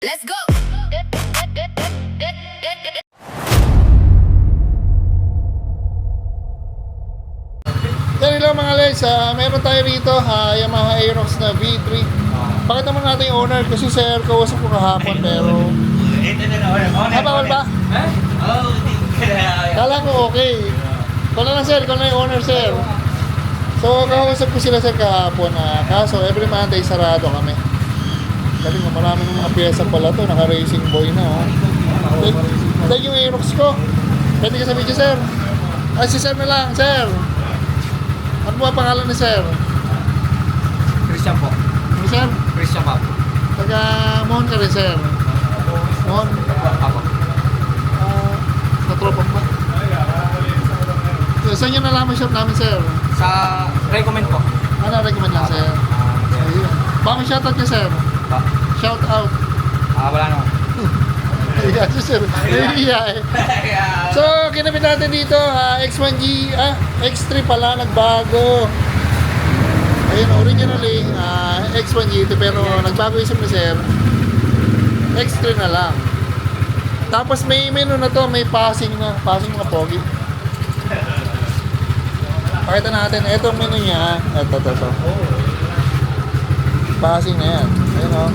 Let's go! Yan lang mga guys, meron tayo rito Yamaha Aerox na V3. Pakita mo natin yung owner kasi sir, kausap ko kahapon pero Ito na owner. bawal ba? Oo, hindi ka. Kala ko okay. Ikaw na lang sir, ikaw na yung owner sir. So kausap ko sila sir kahapon, kaso every Monday sarado kami. Kasi marami ng mga pyesa pala to, naka-racing boy na Like yung Aerox ko. Pwede ka sa video sir. Ay si sir na lang, sir. Ano ba pangalan ni sir? Christian po. Ano sir? Christian po. Taga Mohon ka rin sir. Mohon? Ako. Sa tropa ba? Saan nyo nalaman shop namin sir? Sa recommend po. Ano recommend lang sir? Ayun. Baka may shoutout ka sir? Ba? Shout out. Wala naman. Iya si sir. Iya eh. So, kinabit natin dito, X1G, X3 pala, nagbago. Ayun, originally, X1G ito, pero nagbago isip ni sir. X3 na lang. Tapos may menu na to, may passing mga pogi. Pakita natin, itong menu niya, ito. Passing na yan. Ayun o.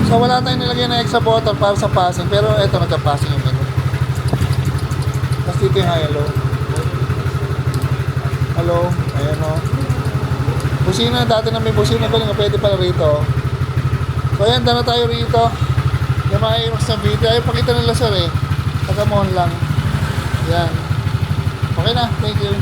So wala tayong nilagay na extra button para sa passing, pero ito nagka-passing yung menu. Tapos dito yung hello. Hello, ayan o. Busina, dati na may busina ko, nga pwede pala rito. So ayan, dala tayo rito. Yung mga Aerox na video, ay pakita nila sir eh. Taga-mohon lang. Yan. Okay na, thank you.